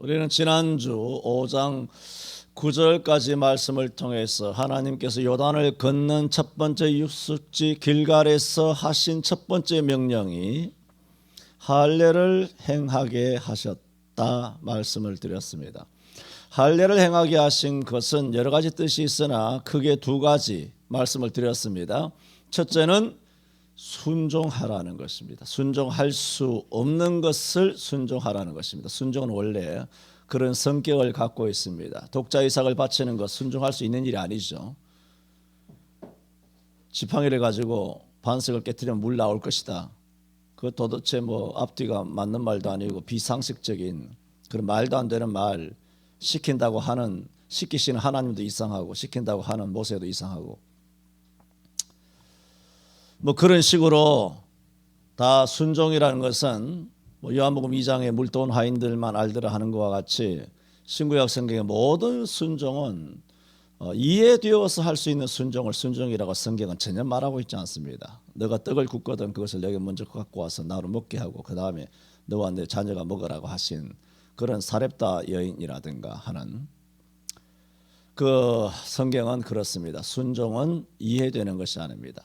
우리는 지난주 5장 9절까지 말씀을 통해서 하나님께서 요단을 건넌 첫 번째 육숙지 길갈에서 하신 첫 번째 명령이 할례를 행하게 하셨다 말씀을 드렸습니다. 할례를 행하게 하신 것은 여러 가지 뜻이 있으나 크게 두 가지 말씀을 드렸습니다. 첫째는 순종하라는 것입니다. 순종할 수 없는 것을 순종하라는 것입니다. 순종은 원래 그런 성격을 갖고 있습니다. 독자 이삭을 바치는 것 순종할 수 있는 일이 아니죠. 지팡이를 가지고 반석을 깨뜨리면 물 나올 것이다. 그 도대체 앞뒤가 맞는 말도 아니고 비상식적인 그런 말도 안 되는 말, 시킨다고 하는, 시키시는 하나님도 이상하고 시킨다고 하는 모세도 이상하고 그런 식으로 다 순종이라는 것은 요한복음 2장의 물도온 하인들만 알더라 하는 것과 같이 신구약 성경의 모든 순종은 이해되어서 할 수 있는 순종을 순종이라고 성경은 전혀 말하고 있지 않습니다. 너가 떡을 굽거든 그것을 내게 먼저 갖고 와서 나로 먹게 하고 그 다음에 너와 내 자녀가 먹으라고 하신 그런 사렙다 여인이라든가 하는 그 성경은 그렇습니다. 순종은 이해되는 것이 아닙니다.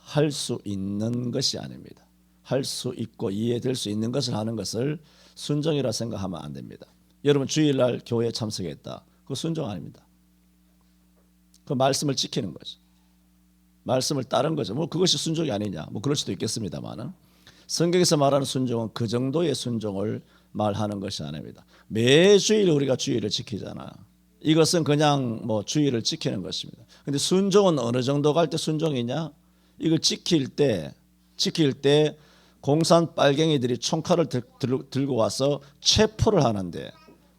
할 수 있는 것이 아닙니다. 할 수 있고 이해될 수 있는 것을 하는 것을 순종이라 생각하면 안 됩니다. 여러분 주일날 교회에 참석했다. 그거 순종 아닙니다. 그 말씀을 지키는 거죠. 말씀을 따른 거죠. 그것이 순종이 아니냐. 그럴 수도 있겠습니다만은 성경에서 말하는 순종은 그 정도의 순종을 말하는 것이 아닙니다. 매주일 우리가 주일을 지키잖아요. 이것은 그냥 주일을 지키는 것입니다. 근데 순종은 어느 정도 갈 때 순종이냐? 이걸 지킬 때 공산 빨갱이들이 총칼을 들고 와서 체포를 하는데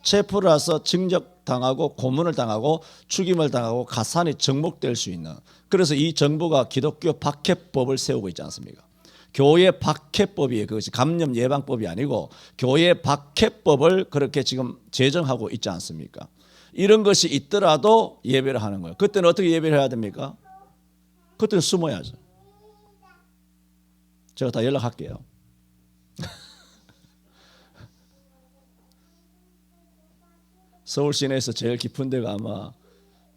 체포를 해서 징역당하고 고문을 당하고 죽임을 당하고 가산이 정목될 수 있는, 그래서 이 정부가 기독교 박해법을 세우고 있지 않습니까? 교회 박해법이에요. 그것이 감염 예방법이 아니고 교회 박해법을 그렇게 지금 제정하고 있지 않습니까? 이런 것이 있더라도 예배를 하는 거예요. 그때는 어떻게 예배를 해야 됩니까? 그때는 숨어야죠. 제가 다 연락할게요. 서울 시내에서 제일 깊은 데가 아마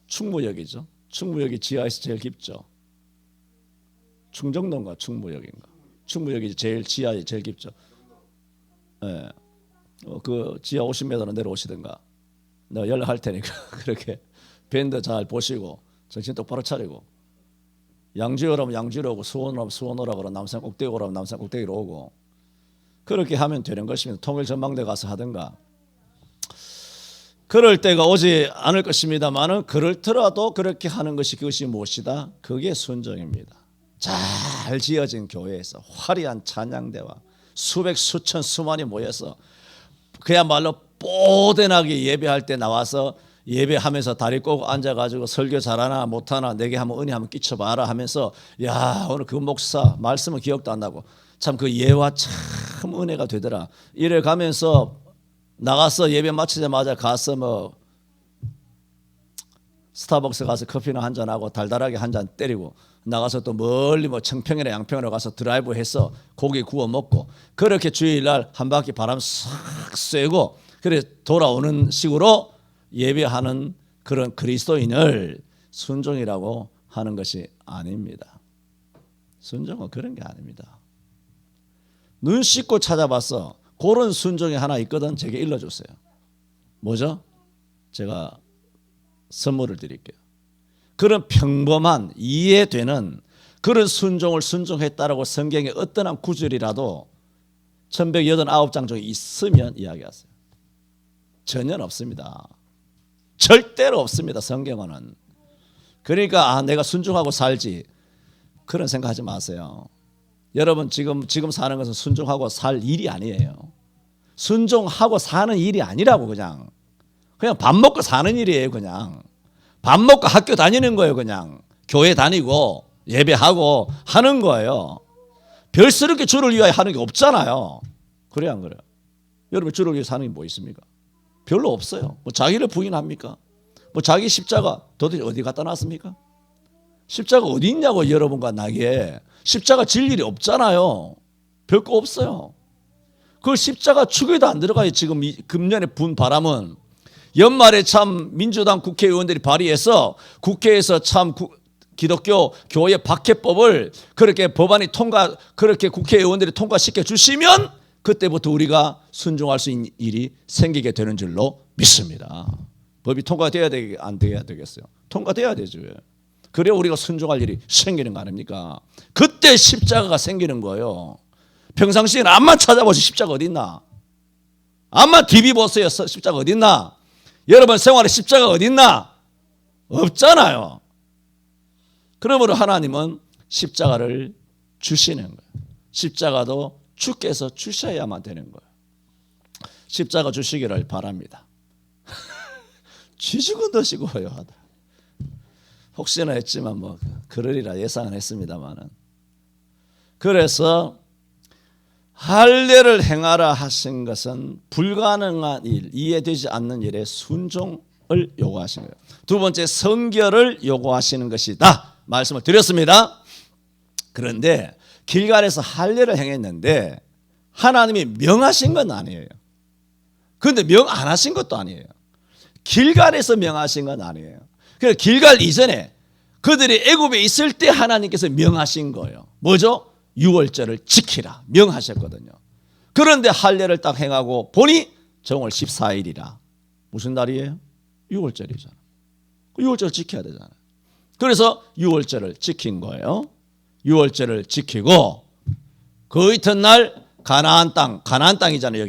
충무역이죠. 충무역이 지하에서 제일 깊죠. 충정동가 충무역인가. 충무역이 제일 지하에 제일 깊죠. 네. 그 지하 50m로 내려오시든가. 내가 연락할 테니까 그렇게 밴드 잘 보시고 정신 똑바로 차리고, 양주에 오라면 양주로 오고 수원 오라면 수원 오라고 그러고 남산 꼭대기 오라면 남산 꼭대기로 오고 그렇게 하면 되는 것입니다. 통일전망대 가서 하든가. 그럴 때가 오지 않을 것입니다만은 그렇더라도 그렇게 하는 것이 그것이 무엇이다? 그게 순종입니다. 잘 지어진 교회에서 화려한 찬양대와 수백 수천 수만이 모여서 그야말로 뽀대나게 예배할 때 나와서 예배하면서 다리 꼬고 앉아가지고 설교 잘하나 못하나 내게 한번 은혜 한번 끼쳐봐라 하면서 야 오늘 그 목사 말씀은 기억도 안 나고 참 그 예화 참 은혜가 되더라 이래 가면서 나가서 예배 마치자마자 가서 스타벅스 가서 커피나 한잔 하고 달달하게 한 잔 때리고 나가서 또 멀리 청평이나 양평으로 가서 드라이브 해서 고기 구워 먹고 그렇게 주일날 한 바퀴 바람 싹 쐬고 그래 돌아오는 식으로 예배하는 그런 그리스도인을 순종이라고 하는 것이 아닙니다. 순종은 그런 게 아닙니다. 눈 씻고 찾아봐서 그런 순종이 하나 있거든. 제게 일러주세요. 뭐죠? 제가 선물을 드릴게요. 그런 평범한 이해되는 그런 순종을 순종했다라고 성경에 어떤 한 구절이라도 1189장 중에 있으면 이야기하세요. 전혀 없습니다. 절대로 없습니다. 성경은. 그러니까 내가 순종하고 살지 그런 생각하지 마세요. 여러분 지금 사는 것은 순종하고 살 일이 아니에요. 순종하고 사는 일이 아니라고 그냥 밥 먹고 사는 일이에요. 그냥 밥 먹고 학교 다니는 거예요. 그냥 교회 다니고 예배하고 하는 거예요. 별스럽게 주를 위하여 하는 게 없잖아요. 그래 안 그래요? 여러분 주를 위해 사는 게 뭐 있습니까? 별로 없어요. 자기를 부인합니까? 자기 십자가 도대체 어디 갖다 놨습니까? 십자가 어디 있냐고 여러분과 나에게. 십자가 질 일이 없잖아요. 별거 없어요. 그 십자가 축에도 안 들어가요. 지금 금년에 분 바람은. 연말에 참 민주당 국회의원들이 발의해서 국회에서 참 기독교 교회 박해법을 그렇게 법안이 그렇게 국회의원들이 통과시켜 주시면 그때부터 우리가 순종할 수 있는 일이 생기게 되는 줄로 믿습니다. 법이 통과돼야 안 돼야 되겠어요? 통과돼야 되죠. 그래야 우리가 순종할 일이 생기는 거 아닙니까? 그때 십자가가 생기는 거예요. 평상시에는 암만 찾아보세요. 십자가 어디 있나? 암만 TV 보세요. 십자가 어디 있나? 여러분 생활에 십자가 어디 있나? 없잖아요. 그러므로 하나님은 십자가를 주시는 거예요. 십자가도 주께서 주셔야만 되는 거예요. 십자가 주시기를 바랍니다. 쥐죽은 듯이 고요하다. 혹시나 했지만 뭐 그러리라 예상은 했습니다만은. 그래서 할례를 행하라 하신 것은 불가능한 일, 이해되지 않는 일에 순종을 요구하신 거예요. 두 번째, 성결을 요구하시는 것이다 말씀을 드렸습니다. 그런데 길갈에서 할례를 행했는데 하나님이 명하신 건 아니에요. 그런데 명 안 하신 것도 아니에요. 길갈에서 명하신 건 아니에요. 그래서 길갈 이전에 그들이 애굽에 있을 때 하나님께서 명하신 거예요. 뭐죠? 유월절을 지키라 명하셨거든요. 그런데 할례를 딱 행하고 보니 정월 14일이라 무슨 날이에요? 유월절이잖아. 유월절을 지켜야 되잖아요. 그래서 유월절을 지킨 거예요. 유월절을 지키고 그 이튿날 가나안 땅이잖아요.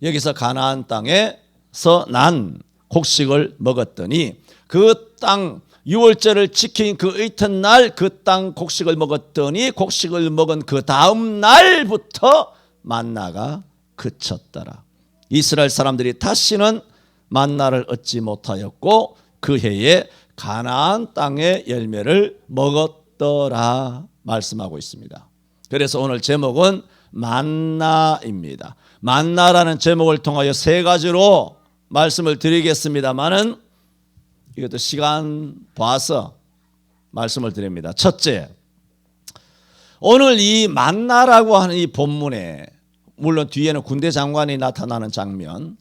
여기서 가나안 땅에서 난 곡식을 먹었더니 그 땅 유월절을 지킨 그 이튿날 그 땅 곡식을 먹었더니 곡식을 먹은 그 다음 날부터 만나가 그쳤더라. 이스라엘 사람들이 다시는 만나를 얻지 못하였고 그 해에 가나안 땅의 열매를 먹었더라 말씀하고 있습니다. 그래서 오늘 제목은 만나입니다. 만나라는 제목을 통하여 세 가지로 말씀을 드리겠습니다만은 이것도 시간 봐서 말씀을 드립니다. 첫째, 오늘 이 만나라고 하는 이 본문에 물론 뒤에는 군대 장관이 나타나는 장면,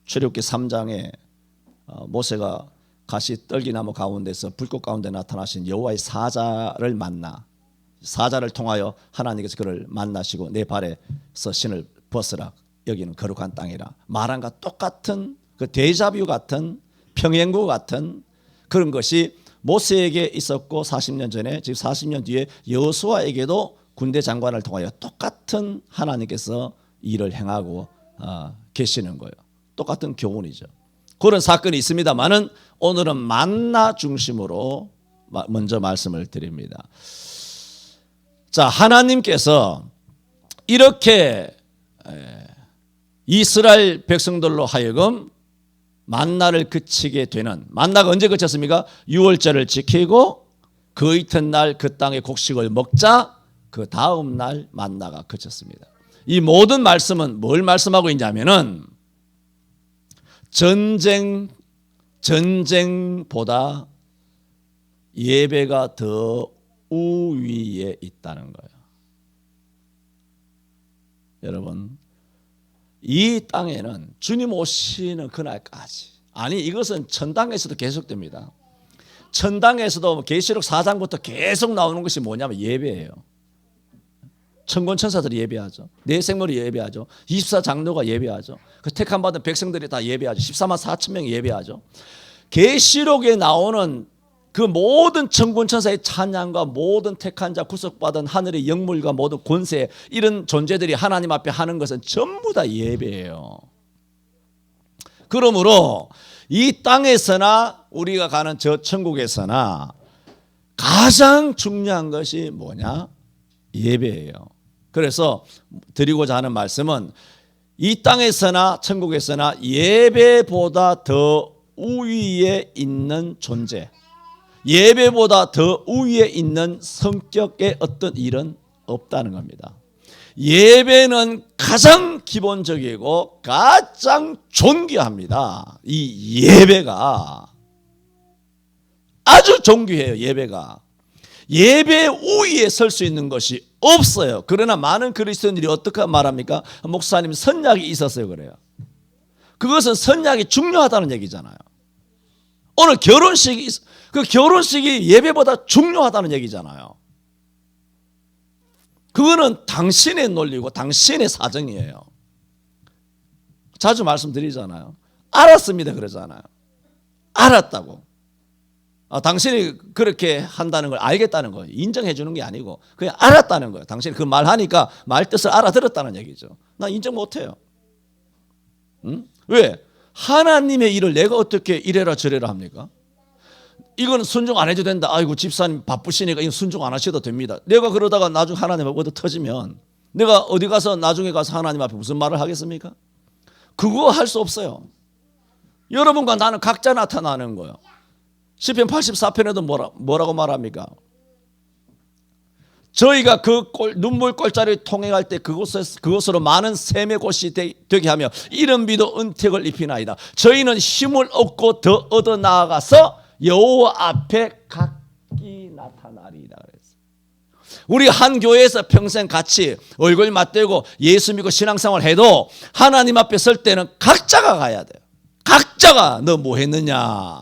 출애굽기 3장에 모세가 가시 떨기나무 가운데서 불꽃 가운데 나타나신 여호와의 사자를 사자를 통하여 하나님께서 그를 만나시고 내 발에서 신을 벗으라 여기는 거룩한 땅이라 말한과 똑같은 그 데자뷰 같은 평행구 같은 그런 것이 모세에게 있었고 40년 전에 지금 40년 뒤에 여호수아에게도 군대 장관을 통하여 똑같은 하나님께서 일을 행하고 계시는 거예요. 똑같은 교훈이죠. 그런 사건이 있습니다만은 오늘은 만나 중심으로 먼저 말씀을 드립니다. 자, 하나님께서 이렇게 이스라엘 백성들로 하여금 만나를 그치게 되는, 만나가 언제 그쳤습니까? 유월절을 지키고 그 이튿날 그 땅의 곡식을 먹자 그 다음 날 만나가 그쳤습니다. 이 모든 말씀은 뭘 말씀하고 있냐면은 전쟁보다 예배가 더 우위에 있다는 거예요. 여러분, 이 땅에는 주님 오시는 그날까지, 아니 이것은 천당에서도 계속됩니다. 천당에서도 계시록 4장부터 계속 나오는 것이 뭐냐면 예배예요. 천군 천사들이 예배하죠. 내 생물이 예배하죠. 24장로가 예배하죠. 그 택함 받은 백성들이 다 예배하죠. 14만 4천 명이 예배하죠. 계시록에 나오는 그 모든 천군 천사의 찬양과 모든 택한 자 구속받은 하늘의 영물과 모든 권세 이런 존재들이 하나님 앞에 하는 것은 전부 다 예배예요. 그러므로 이 땅에서나 우리가 가는 저 천국에서나 가장 중요한 것이 뭐냐? 예배예요. 그래서 드리고자 하는 말씀은 이 땅에서나 천국에서나 예배보다 더 우위에 있는 존재, 예배보다 더 우위에 있는 성격의 어떤 일은 없다는 겁니다. 예배는 가장 기본적이고 가장 존귀합니다. 이 예배가 아주 존귀해요. 예배가. 예배 우위에 설 수 있는 것이 없어요. 그러나 많은 그리스도인들이 어떻게 말합니까? 목사님 선약이 있었어요 그래요. 그것은 선약이 중요하다는 얘기잖아요. 오늘 결혼식이 그 결혼식이 예배보다 중요하다는 얘기잖아요. 그거는 당신의 논리고 당신의 사정이에요. 자주 말씀드리잖아요. 알았습니다 그러잖아요. 알았다고. 당신이 그렇게 한다는 걸 알겠다는 거예요. 인정해 주는 게 아니고 그냥 알았다는 거예요. 당신이 그 말하니까 말 뜻을 알아들었다는 얘기죠. 나 인정 못해요. 응? 왜? 하나님의 일을 내가 어떻게 이래라 저래라 합니까? 이건 순종 안 해도 된다. 아이고 집사님 바쁘시니까 이건 순종 안 하셔도 됩니다. 내가 그러다가 나중에 하나님 앞에 얻어 터지면 내가 어디 가서 나중에 가서 하나님 앞에 무슨 말을 하겠습니까? 그거 할 수 없어요. 여러분과 나는 각자 나타나는 거예요. 시편 84편에도 뭐라고 말합니까? 저희가 그 눈물 골짜기를 통행할 때 그곳으로 많은 샘의 곳이 되게 하며 이른 비도 은택을 입히나이다. 저희는 힘을 얻고 더 얻어 나아가서 여호와 앞에 각기 나타나리이다. 우리 한 교회에서 평생 같이 얼굴 맞대고 예수 믿고 신앙생활 해도 하나님 앞에 설 때는 각자가 가야 돼요. 각자가 너 뭐 했느냐?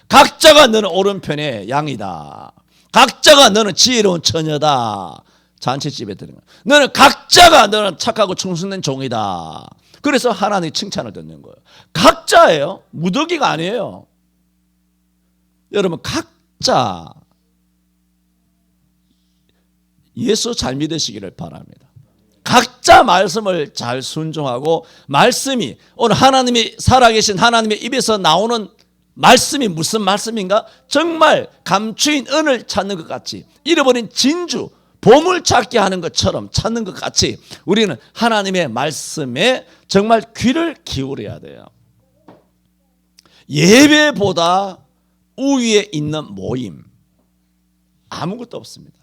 각자가 너는 오른편의 양이다. 각자가 너는 지혜로운 처녀다. 잔치집에 들은 거. 너는 각자가 너는 착하고 충성된 종이다. 그래서 하나님의 칭찬을 듣는 거예요. 각자예요. 무더기가 아니에요. 여러분 각자 예수 잘 믿으시기를 바랍니다. 각자 말씀을 잘 순종하고 말씀이 오늘 하나님이 살아계신 하나님의 입에서 나오는 말씀이 무슨 말씀인가? 정말 감추인 은을 찾는 것 같이 잃어버린 진주 보물 찾기 하는 것처럼 찾는 것 같이 우리는 하나님의 말씀에 정말 귀를 기울여야 돼요. 예배보다 우위에 있는 모임 아무것도 없습니다.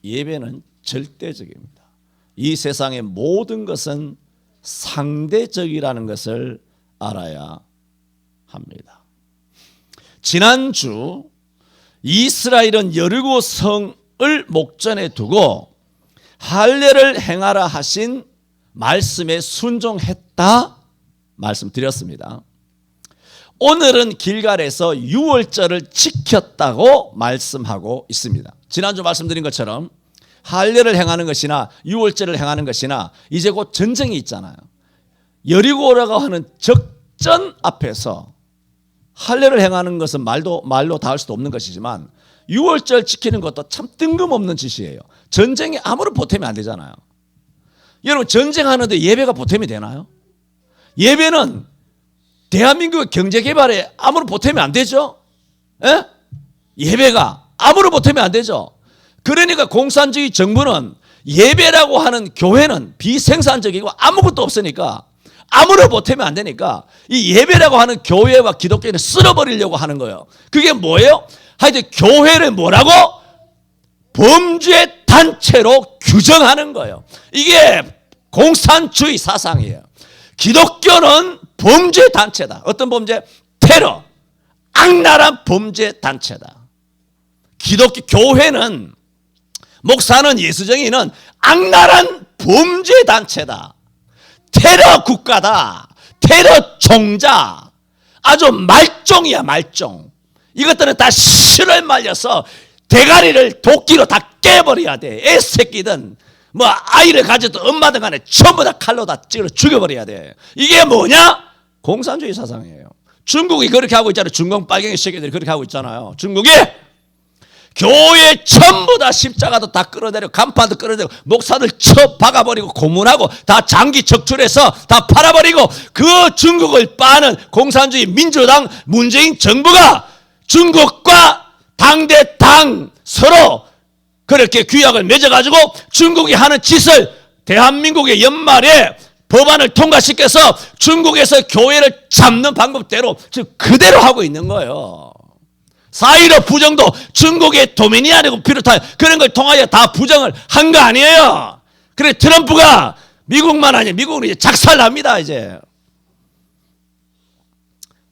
예배는 절대적입니다. 이 세상의 모든 것은 상대적이라는 것을 알아야 합니다. 지난주 이스라엘은 여리고 성을 목전에 두고 할례를 행하라 하신 말씀에 순종했다 말씀드렸습니다. 오늘은 길갈에서 유월절을 지켰다고 말씀하고 있습니다. 지난주 말씀드린 것처럼 할례를 행하는 것이나 유월절을 행하는 것이나 이제 곧 전쟁이 있잖아요. 여리고라고 하는 적전 앞에서 할례를 행하는 것은 말로 다 할 수도 없는 것이지만 유월절 지키는 것도 참 뜬금없는 짓이에요. 전쟁에 아무런 보탬이 안 되잖아요. 여러분 전쟁하는데 예배가 보탬이 되나요? 예배는 대한민국의 경제개발에 아무런 보탬이 안 되죠. 에? 예배가 아무런 보탬이 안 되죠. 그러니까 공산주의 정부는 예배라고 하는 교회는 비생산적이고 아무것도 없으니까 아무런 보탬이 안 되니까 이 예배라고 하는 교회와 기독교를 쓸어버리려고 하는 거예요. 그게 뭐예요? 하여튼 교회를 뭐라고? 범죄 단체로 규정하는 거예요. 이게 공산주의 사상이에요. 기독교는 범죄 단체다. 어떤 범죄? 테러, 악랄한 범죄 단체다. 기독교 교회는 목사는 예수정의는 악랄한 범죄 단체다. 테러 국가다. 테러 종자. 아주 말종이야 말종. 이것들은 다 실을 말려서 대가리를 도끼로 다 깨버려야 돼. 애새끼든 뭐 아이를 가졌던 엄마든 간에 전부 다 칼로 다 찔러 죽여버려야 돼. 이게 뭐냐? 공산주의 사상이에요. 중국이 그렇게 하고 있잖아요. 중공 빨갱이 새끼들이 그렇게 하고 있잖아요. 중국이 교회 전부 다 십자가도 다 끌어내리고 간판도 끌어내리고 목사들 쳐 박아버리고 고문하고 다 장기 적출해서 다 팔아버리고 그 중국을 빠는 공산주의 민주당 문재인 정부가 중국과 당대당 서로 그렇게 규약을 맺어가지고 중국이 하는 짓을 대한민국의 연말에 법안을 통과시켜서 중국에서 교회를 잡는 방법대로 지금 그대로 하고 있는 거예요. 4.15 부정도 중국의 도미니안이고 비롯한 그런 걸 통하여 다 부정을 한 거 아니에요. 그래 트럼프가 미국만 아니라 미국은 이제 작살납니다. 이제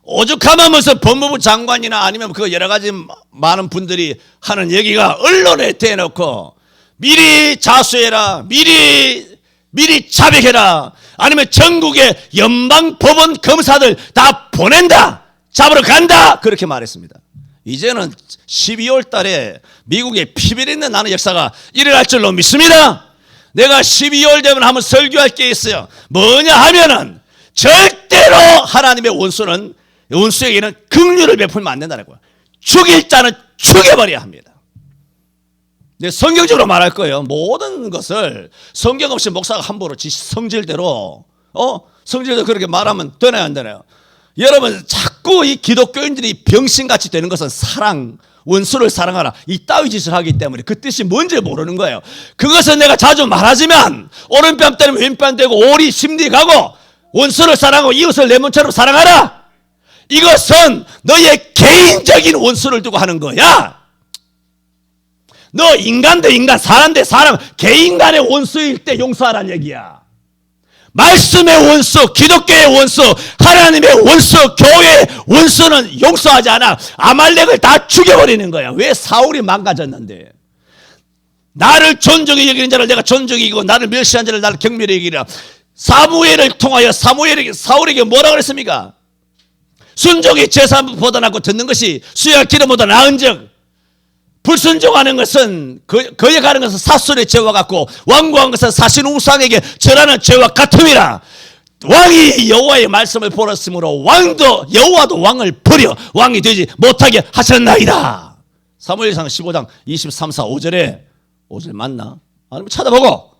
오죽하면 무슨 법무부 장관이나 아니면 그 여러 가지 많은 분들이 하는 얘기가 언론에 대놓고 미리 자수해라. 미리 자백해라. 아니면 전국의 연방법원 검사들 다 보낸다. 잡으러 간다. 그렇게 말했습니다. 이제는 12월 달에 미국의 피변 있는 나는 역사가 일어날 줄로 믿습니다. 내가 12월 되면 한번 설교할 게 있어요. 뭐냐 하면은 절대로 하나님의 원수에게는 긍휼을 베풀면 안 된다는 거예요. 죽일 자는 죽여버려야 합니다. 네, 성경적으로 말할 거예요. 모든 것을 성경 없이 목사가 함부로 지 성질대로 성질대로 그렇게 말하면 되나요 안 되나요? 여러분 자꾸 이 기독교인들이 병신같이 되는 것은 사랑, 원수를 사랑하라 이 따위 짓을 하기 때문에 그 뜻이 뭔지 모르는 거예요. 그것은 내가 자주 말하지만 오른뺨 때리면 왼뺨 대고 오리 심리 가고 원수를 사랑하고 이웃을 내 몸처럼 사랑하라. 이것은 너의 개인적인 원수를 두고 하는 거야. 너 인간 대 인간, 사람 대 사람, 개인 간의 원수일 때 용서하라는 얘기야. 말씀의 원수, 기독교의 원수, 하나님의 원수, 교회의 원수는 용서하지 않아. 아말렉을 다 죽여버리는 거야. 왜? 사울이 망가졌는데. 나를 존중히 여기는 자를 내가 존중히 여기고 나를 멸시한 자를 나를 경멸히 여기라. 사무엘을 통하여 사울에게 뭐라 그랬습니까? 순종이 제사보다 낫고 듣는 것이 수야 기름보다 나은즉 불순종하는 것은 거에 가는 것은 사술의 죄와 같고 완고한 것은 사신 우상에게 절하는 죄와 같음이라. 왕이 여호와의 말씀을 버렸으므로 여호와도 왕을 버려 왕이 되지 못하게 하셨나이다. 사무엘상 15장 23, 4, 5절에 5절 맞나? 아니면 찾아보고.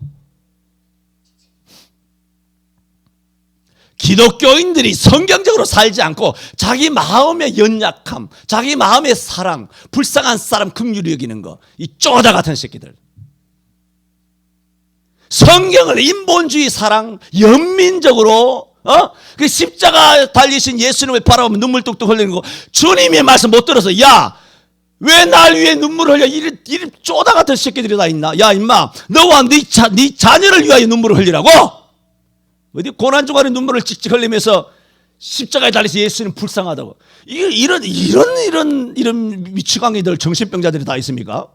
기독교인들이 성경적으로 살지 않고 자기 마음의 연약함, 자기 마음의 사랑, 불쌍한 사람 긍휼히 여기는 거, 이 쪼다 같은 새끼들. 성경을 인본주의 사랑, 연민적으로 그 십자가 달리신 예수님을 바라보면 눈물 뚝뚝 흘리는 거, 주님의 말씀 못 들어서 야, 왜 날 위해 눈물을 흘려? 이런 쪼다 같은 새끼들이 다 있나? 야 임마, 너와 네 자녀를 위하여 눈물을 흘리라고? 어디 고난주간에 눈물을 찍찍 흘리면서 십자가에 달려서 예수님 불쌍하다고. 이런 미치광이들 정신병자들이 다 있습니까?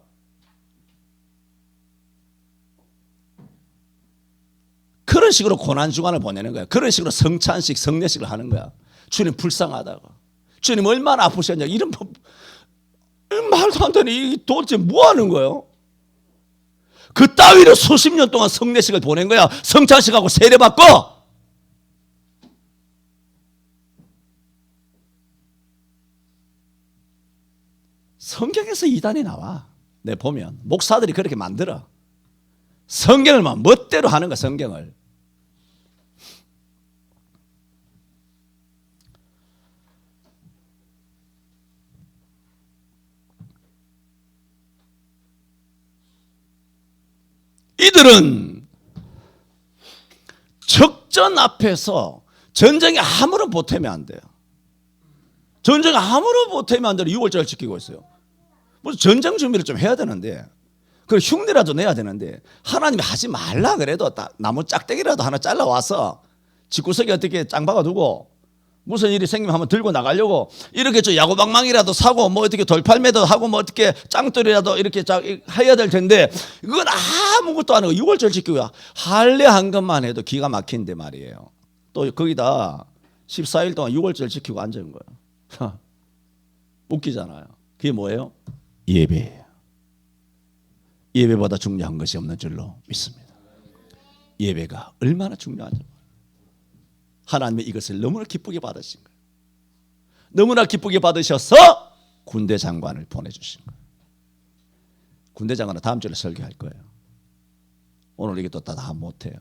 그런 식으로 고난주간을 보내는 거야. 그런 식으로 성찬식, 성례식을 하는 거야. 주님 불쌍하다고. 주님 얼마나 아프셨냐. 이런 말도 안 되는 이 도대체 뭐 하는 거예요? 그 따위로 수십 년 동안 성례식을 보낸 거야. 성찬식하고 세례받고. 성경에서 이단이 나와. 내 보면 목사들이 그렇게 만들어. 성경을 막 멋대로 하는 거야. 성경을. 이들은 적전 앞에서 전쟁에 아무런 보탬이 안 돼요. 전쟁에 아무런 보탬이 안 되는 6월절을 지키고 있어요. 무슨 전쟁 준비를 좀 해야 되는데, 그 흉내라도 내야 되는데 하나님이 하지 말라 그래도 나무 짝대기라도 하나 잘라와서 집구석에 어떻게 짱 박아두고 무슨 일이 생기면 한번 들고 나가려고 이렇게 저 야구방망이라도 사고 뭐 어떻게 돌팔매도 하고 뭐 어떻게 짱돌이라도 이렇게 해야 될 텐데 그건 아무것도 안 하고 6월절 지키고 할례 한 것만 해도 기가 막힌데 말이에요. 또 거기다 14일 동안 6월절 지키고 앉은 거예요. 웃기잖아요. 그게 뭐예요? 예배예요. 예배보다 중요한 것이 없는 줄로 믿습니다. 예배가 얼마나 중요한지. 하나님이 이것을 너무나 기쁘게 받으신 거예요. 너무나 기쁘게 받으셔서 군대 장관을 보내주신 거예요. 군대 장관은 다음 주에 설교할 거예요. 오늘 이게 또 다 못해요.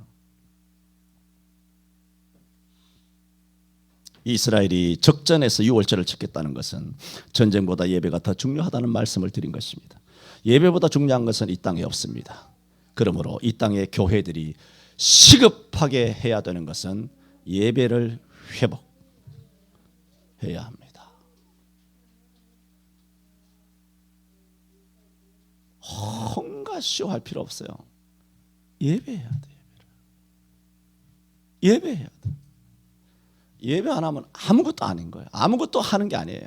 이스라엘이 적전에서 6월절을 지켰다는 것은 전쟁보다 예배가 더 중요하다는 말씀을 드린 것입니다. 예배보다 중요한 것은 이 땅에 없습니다. 그러므로 이 땅의 교회들이 시급하게 해야 되는 것은 예배를 회복해야 합니다. 헌가 쇼할 필요 없어요. 예배해야 돼. 예배해야 돼. 예배 안 하면 아무것도 아닌 거예요. 아무것도 하는 게 아니에요.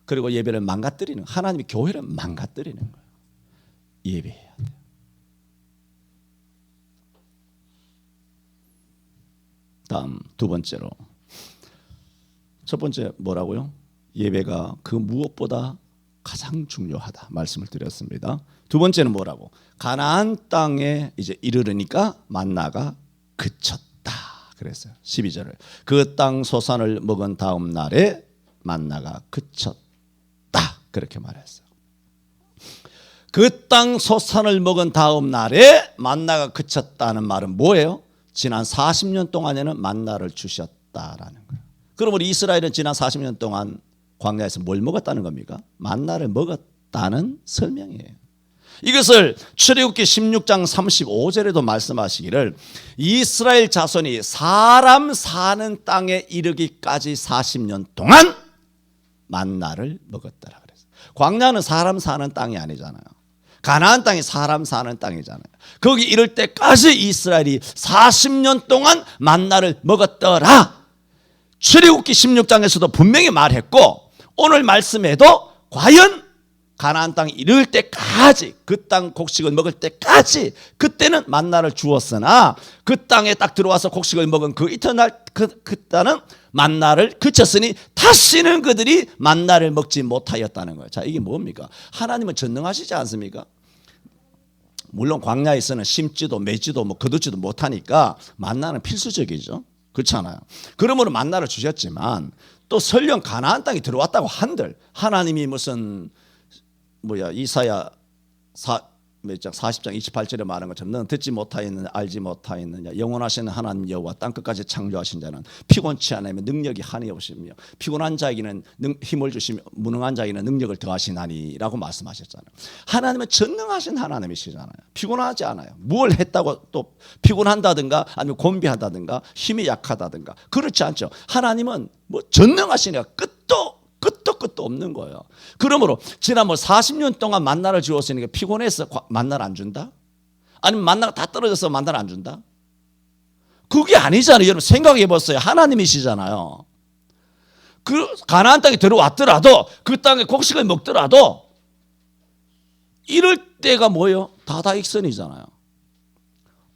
그리고 예배를 망가뜨리는, 하나님이 교회를 망가뜨리는 거예요. 예배해야 돼. 다음 두 번째로, 첫 번째 뭐라고요? 예배가 그 무엇보다 가장 중요하다 말씀을 드렸습니다. 두 번째는 뭐라고? 가나안 땅에 이제 이르르니까 만나가 그쳤다 그랬어요. 12절을 그 땅 소산을 먹은 다음 날에 만나가 그쳤다 그렇게 말했어요. 그 땅 소산을 먹은 다음 날에 만나가 그쳤다는 말은 뭐예요? 지난 40년 동안에는 만나를 주셨다라는 거예요. 그러면 이스라엘은 지난 40년 동안 광야에서 뭘 먹었다는 겁니까? 만나를 먹었다는 설명이에요. 이것을 출애굽기 16장 35절에도 말씀하시기를 이스라엘 자손이 사람 사는 땅에 이르기까지 40년 동안 만나를 먹었더라 그랬어요. 광야는 사람 사는 땅이 아니잖아요. 가나안 땅이 사람 사는 땅이잖아요. 거기 이를 때까지 이스라엘이 40년 동안 만나를 먹었더라. 출애굽기 16장에서도 분명히 말했고 오늘 말씀에도 과연 가나안 땅에 이를 때까지 그 땅 곡식을 먹을 때까지 그때는 만나를 주었으나 그 땅에 딱 들어와서 곡식을 먹은 그 이튿날 그 땅은 만나를 그쳤으니 다시는 그들이 만나를 먹지 못하였다는 거예요. 자, 이게 뭡니까? 하나님은 전능하시지 않습니까? 물론 광야에서는 심지도 매지도 뭐 거두지도 못하니까 만나는 필수적이죠. 그렇잖아요. 그러므로 만나를 주셨지만 또 설령 가나안 땅에 들어왔다고 한들 하나님이 무슨 이사야 40장 28절에 말한 것처럼 너는 듣지 못하였느냐 알지 못하였느냐 영원하신 하나님 여호와 땅끝까지 창조하신 자는 피곤치 않으며 능력이 한이 없으며 피곤한 자에게는 힘을 주시며 무능한 자에게는 능력을 더하시나니 라고 말씀하셨잖아요. 하나님은 전능하신 하나님이시잖아요. 피곤하지 않아요. 뭘 했다고 또 피곤한다든가 아니면 곤비한다든가 힘이 약하다든가 그렇지 않죠. 하나님은 뭐 전능하시니까 끝도 없는 거예요. 그러므로 지난 40년 동안 만나를 주었으니까 피곤해서 만나를 안 준다? 아니면 만나가 다 떨어져서 만나를 안 준다? 그게 아니잖아요. 여러분 생각해 보세요. 하나님이시잖아요. 그 가나안 땅에 들어왔더라도 그 땅에 곡식을 먹더라도 이럴 때가 뭐예요? 다다익선이잖아요.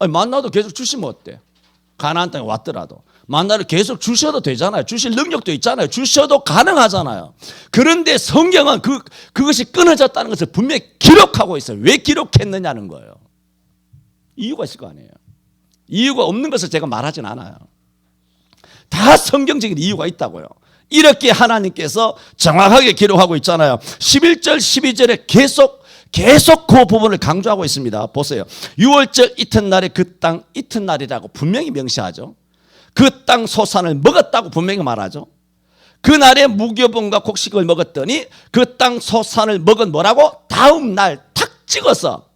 아니, 만나도 계속 주시면 어때? 가나안 땅에 왔더라도 만나를 계속 주셔도 되잖아요. 주실 능력도 있잖아요. 주셔도 가능하잖아요. 그런데 성경은 그것이 끊어졌다는 것을 분명히 기록하고 있어요. 왜 기록했느냐는 거예요. 이유가 있을 거 아니에요. 이유가 없는 것을 제가 말하진 않아요. 다 성경적인 이유가 있다고요. 이렇게 하나님께서 정확하게 기록하고 있잖아요. 11절 12절에 계속 그 부분을 강조하고 있습니다. 보세요. 6월절 이튿날에 그 땅 이튿날이라고 분명히 명시하죠. 그 땅 소산을 먹었다고 분명히 말하죠. 그날에 무교분과 곡식을 먹었더니 그 땅 소산을 먹은 뭐라고? 다음 날 탁 찍어서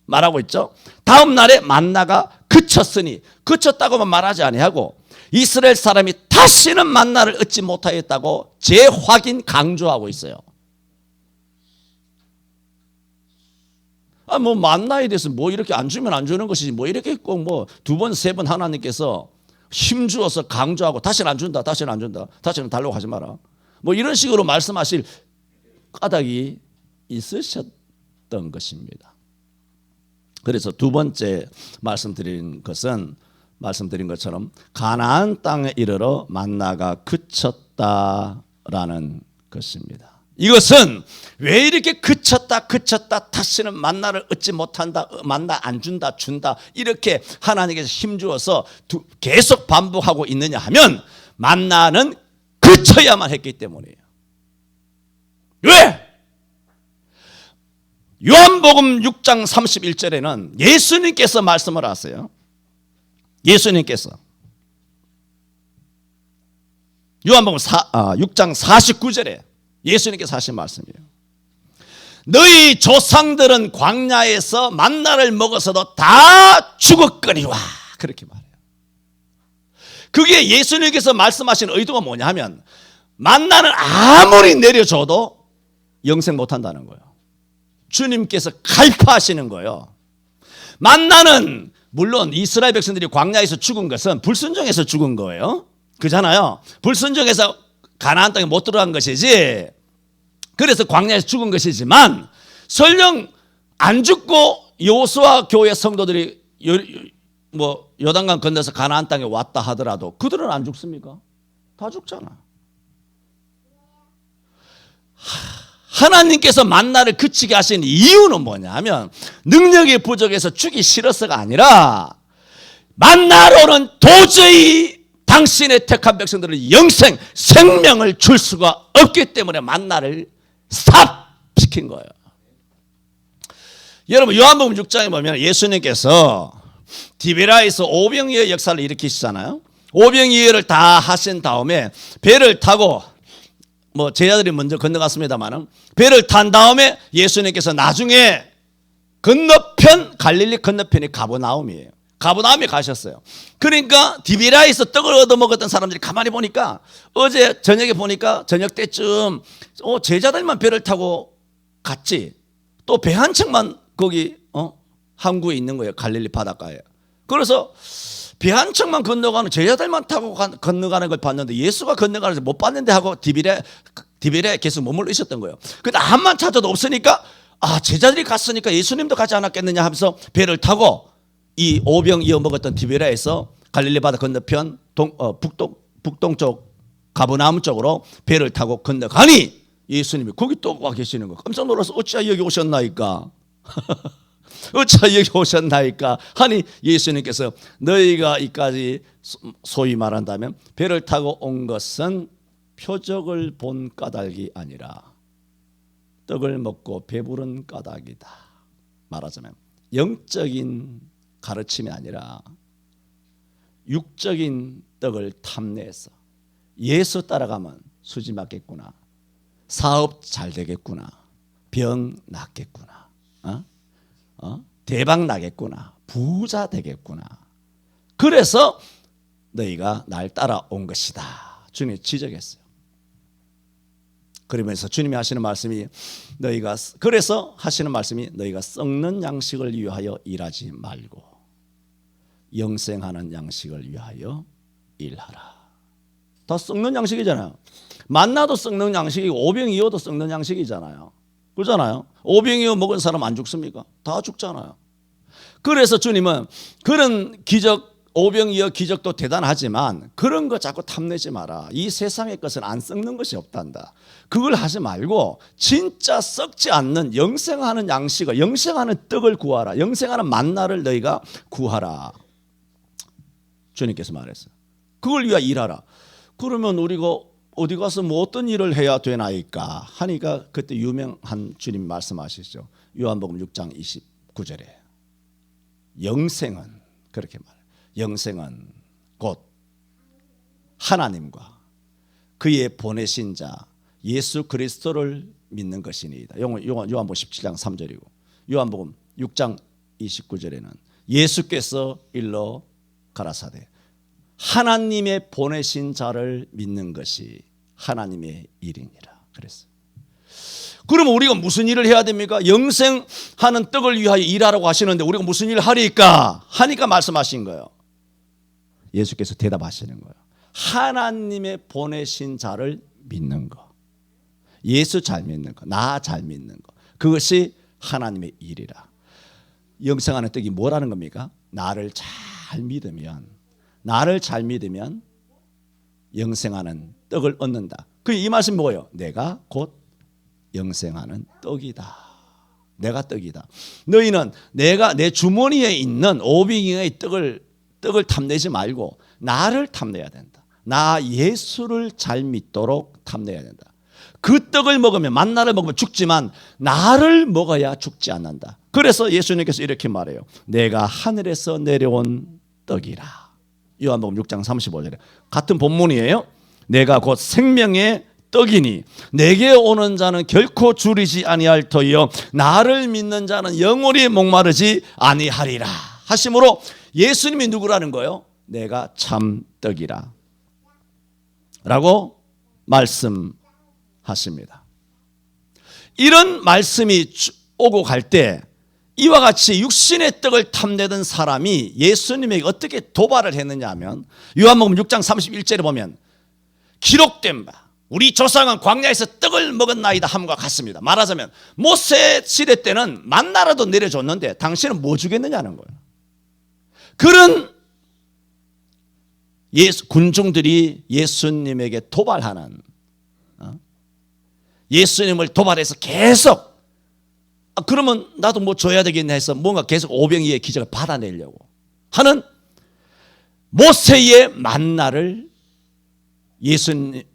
말하고 있죠. 다음 날에 만나가 그쳤으니 그쳤다고만 말하지 아니하고 이스라엘 사람이 다시는 만나를 얻지 못하였다고 재확인 강조하고 있어요. 만나에 대해서 이렇게 안 주면 안 주는 것이지 이렇게 꼭 두 번, 세 번 하나님께서 힘주어서 강조하고 다시는 안 준다, 다시는 안 준다, 다시는 달라고 하지 마라. 이런 식으로 말씀하실 까닭이 있으셨던 것입니다. 그래서 두 번째 말씀드린 것처럼 가나안 땅에 이르러 만나가 그쳤다라는 것입니다. 이것은 왜 이렇게 그쳤다 다시는 만나를 얻지 못한다, 만나 안 준다 이렇게 하나님께서 힘주어서 계속 반복하고 있느냐 하면 만나는 그쳐야만 했기 때문이에요. 왜? 요한복음 6장 31절에는 예수님께서 말씀을 하세요. 예수님께서 요한복음 6장 49절에 예수님께서 하신 말씀이에요. 너희 조상들은 광야에서 만나를 먹어서도 다 죽었거니와 그렇게 말해요. 그게 예수님께서 말씀하신 의도가 뭐냐 하면 만나는 아무리 내려줘도 영생 못한다는 거예요. 주님께서 갈파하시는 거예요. 만나는 물론 이스라엘 백성들이 광야에서 죽은 것은 불순종해서 죽은 거예요. 그잖아요. 불순종해서 가나안 땅에 못 들어간 것이지 그래서 광야에서 죽은 것이지만 설령 안 죽고 여호수아 교회 성도들이 뭐 요단강 건너서 가나안 땅에 왔다 하더라도 그들은 안 죽습니까? 다 죽잖아. 하나님께서 만나를 그치게 하신 이유는 뭐냐면 능력이 부족해서 주기 싫어서가 아니라 만나로는 도저히 당신의 택한 백성들은 영생, 생명을 줄 수가 없기 때문에 만나를 스탑시킨 거예요. 여러분 요한복음 6장에 보면 예수님께서 디베라에서 오병이어의 역사를 일으키시잖아요. 오병이어를 다 하신 다음에 배를 타고 뭐 제자들이 먼저 건너갔습니다만 배를 탄 다음에 예수님께서 나중에 건너편 갈릴리 건너편이 가버나움이에요. 가버나움에 가셨어요. 그러니까 디베라에서 떡을 얻어먹었던 사람들이 가만히 보니까 어제 저녁에 보니까 저녁 때쯤 제자들만 배를 타고 갔지 또 배 한 척만 거기 항구에 있는 거예요. 갈릴리 바닷가에. 그래서 배 한 척만 건너가는 제자들만 타고 건너가는 걸 봤는데 예수가 건너가는 걸 못 봤는데 하고 디베라에 계속 머물러 있었던 거예요. 근데 한만 찾아도 없으니까 제자들이 갔으니까 예수님도 가지 않았겠느냐 하면서 배를 타고 이 오병 이어 먹었던 디베라에서 갈릴리 바다 건너편 북동쪽 가버나움 쪽으로 배를 타고 건너가니 예수님이 거기 또 와 계시는 거. 깜짝 놀라서 어찌 여기 오셨나이까? 어찌 여기 오셨나이까? 하니 예수님께서 너희가 이까지 소위 말한다면 배를 타고 온 것은 표적을 본 까닭이 아니라 떡을 먹고 배부른 까닭이다. 말하자면 영적인 가르침이 아니라 육적인 떡을 탐내해서 예수 따라가면 수지 맞겠구나, 사업 잘 되겠구나, 병 낫겠구나, 대박 나겠구나, 부자 되겠구나. 그래서 너희가 날 따라온 것이다. 주님이 지적했어요. 그러면서 주님이 하시는 말씀이 그래서 하시는 말씀이 너희가 썩는 양식을 위하여 일하지 말고 영생하는 양식을 위하여 일하라. 다 썩는 양식이잖아요. 만나도 썩는 양식이고 오병이어도 썩는 양식이잖아요. 그렇잖아요. 오병이어 먹은 사람 안 죽습니까? 다 죽잖아요. 그래서 주님은 그런 기적, 오병이어 기적도 대단하지만 그런 거 자꾸 탐내지 마라. 이 세상의 것은 안 썩는 것이 없단다. 그걸 하지 말고 진짜 썩지 않는 영생하는 양식을, 영생하는 떡을 구하라. 영생하는 만나를 너희가 구하라. 주님께서 말했어요. 그걸 위하여 일하라. 그러면 우리가 어디 가서 뭐 어떤 일을 해야 되나이까 하니까 그때 유명한 주님 말씀하시죠. 요한복음 6장 29절에 영생은 그렇게 말해요. 영생은 곧 하나님과 그의 보내신 자 예수 그리스도를 믿는 것이니이다. 요한복음 17장 3절이고 요한복음 6장 29절에는 예수께서 일러 가라사대 하나님의 보내신 자를 믿는 것이 하나님의 일이니라 그랬어요. 그러면 우리가 무슨 일을 해야 됩니까? 영생하는 떡을 위하여 일하라고 하시는데 우리가 무슨 일을 하리까? 하니까 말씀하신 거예요. 예수께서 대답하시는 거예요. 하나님의 보내신 자를 믿는 거, 예수 잘 믿는 거, 나 잘 믿는 거, 그것이 하나님의 일이라. 영생하는 떡이 뭐라는 겁니까? 나를 잘 믿으면 영생하는 떡을 얻는다. 그 이 말씀이 뭐예요? 내가 곧 영생하는 떡이다. 내가 떡이다. 너희는 내가 내 주머니에 있는 오병이어의 떡을 탐내지 말고 나를 탐내야 된다. 나 예수를 잘 믿도록 탐내야 된다. 그 떡을 먹으면 만나를 먹으면 죽지만 나를 먹어야 죽지 않는다. 그래서 예수님께서 이렇게 말해요. 내가 하늘에서 내려온 떡이라. 요한복음 6장 35절에 같은 본문이에요. 내가 곧 생명의 떡이니 내게 오는 자는 결코 줄이지 아니할 터이요 나를 믿는 자는 영원히 목마르지 아니하리라 하심으로 예수님이 누구라는 거예요? 내가 참 떡이라 라고 말씀하십니다. 이런 말씀이 오고 갈 때 이와 같이 육신의 떡을 탐내던 사람이 예수님에게 어떻게 도발을 했느냐 하면 요한복음 6장 31절에 보면 기록된 바 우리 조상은 광야에서 떡을 먹었나이다 함과 같습니다. 말하자면 모세 시대 때는 만나라도 내려줬는데 당신은 뭐 주겠느냐는 거예요. 그런 군중들이 예수님에게 도발하는, 예수님을 도발해서 계속 그러면 나도 뭐 줘야 되겠네 해서 뭔가 계속 오병이의 기적을 받아내려고 하는 모세의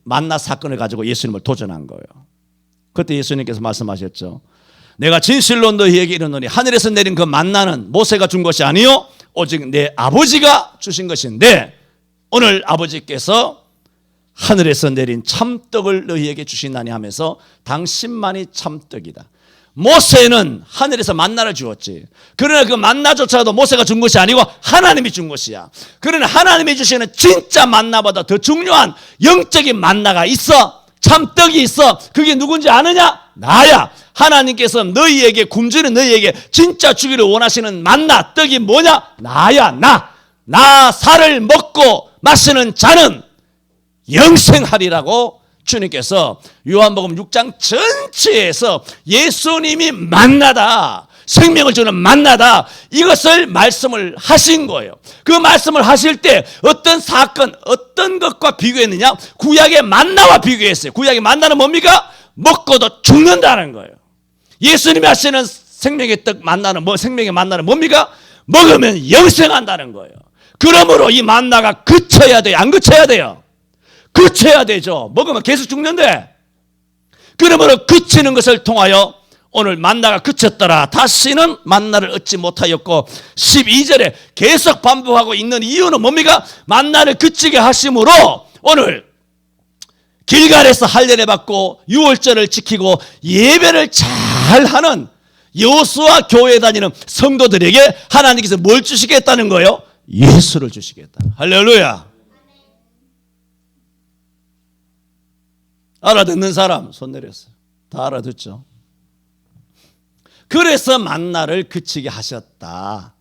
만나 사건을 가지고 예수님을 도전한 거예요. 그때 예수님께서 말씀하셨죠. 내가 진실로 너희에게 이르노니 하늘에서 내린 그 만나는 모세가 준 것이 아니요 오직 내 아버지가 주신 것인데, 오늘 아버지께서 하늘에서 내린 참떡을 너희에게 주시나니 하면서 당신만이 참떡이다. 모세는 하늘에서 만나를 주었지. 그러나 그 만나조차도 모세가 준 것이 아니고 하나님이 준 것이야. 그러나 하나님이 주시는 진짜 만나보다 더 중요한 영적인 만나가 있어. 참떡이 있어. 그게 누군지 아느냐? 나야. 하나님께서 너희에게 굶주린 너희에게 진짜 주기를 원하시는 만나, 떡이 뭐냐? 나야. 나 살을 먹고 마시는 자는 영생하리라고 주님께서 요한복음 6장 전체에서 예수님이 만나다, 생명을 주는 만나다, 이것을 말씀을 하신 거예요. 그 말씀을 하실 때 어떤 사건, 어떤 것과 비교했느냐? 구약의 만나와 비교했어요. 구약의 만나는 뭡니까? 먹고도 죽는다는 거예요. 예수님이 하시는 생명의 떡 만나는 생명의 만나는 뭡니까? 먹으면 영생한다는 거예요. 그러므로 이 만나가 그쳐야 돼요? 안 그쳐야 돼요? 그쳐야 되죠. 먹으면 계속 죽는데. 그러므로 그치는 것을 통하여 오늘 만나가 그쳤더라. 다시는 만나를 얻지 못하였고, 12절에 계속 반복하고 있는 이유는 뭡니까? 만나를 그치게 하심으로 오늘 길갈에서 할례를 받고 유월절을 지키고 예배를 잘하는 여호수아 교회 다니는 성도들에게 하나님께서 뭘 주시겠다는 거예요? 예수를 주시겠다. 할렐루야. 알아듣는 사람 손 내렸어요. 다 알아듣죠? 그래서 만나를 그치게 하셨다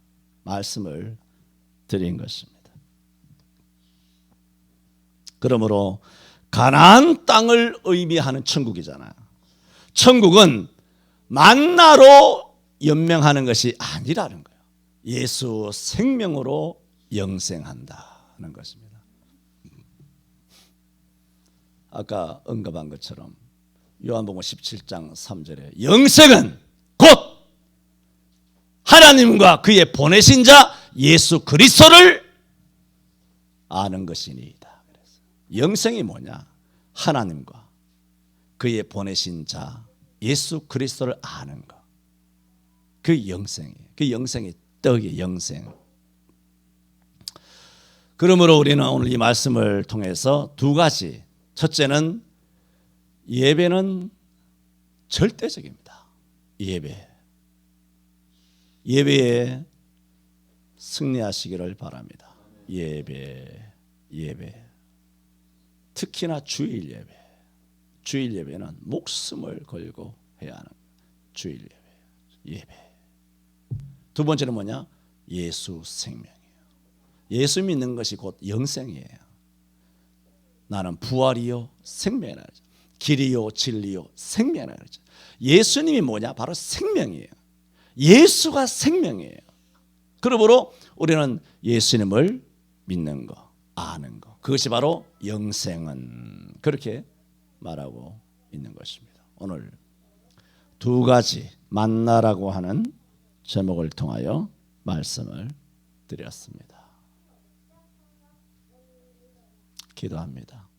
말씀을 드린 것입니다. 그러므로 가나안 땅을 의미하는 천국이잖아요. 천국은 만나로 연명하는 것이 아니라는 거예요. 예수 생명으로 영생한다는 것입니다. 아까 언급한 것처럼 요한복음 17장 3절에 영생은 곧 하나님과 그의 보내신 자 예수 그리스도를 아는 것이니이다. 영생이 뭐냐? 하나님과 그의 보내신 자 예수 그리스도를 아는 것. 그 영생이에요. 그 영생의 떡이 영생. 그러므로 우리는 오늘 이 말씀을 통해서 두 가지. 첫째는 예배는 절대적입니다. 예배에 승리하시기를 바랍니다. 예배. 특히나 주일 예배는 목숨을 걸고 해야 하는 주일 예배. 두 번째는 뭐냐? 예수 생명이에요. 예수 믿는 것이 곧 영생이에요. 나는 부활이요 생명이라 그러죠. 길이요 진리요 생명이라 그러죠. 예수님이 뭐냐? 바로 생명이에요. 예수가 생명이에요. 그러므로 우리는 예수님을 믿는 거, 아는 거, 그것이 바로 영생은, 그렇게 말하고 있는 것입니다. 오늘 두 가지 만나라고 하는 제목을 통하여 말씀을 드렸습니다. 기도합니다.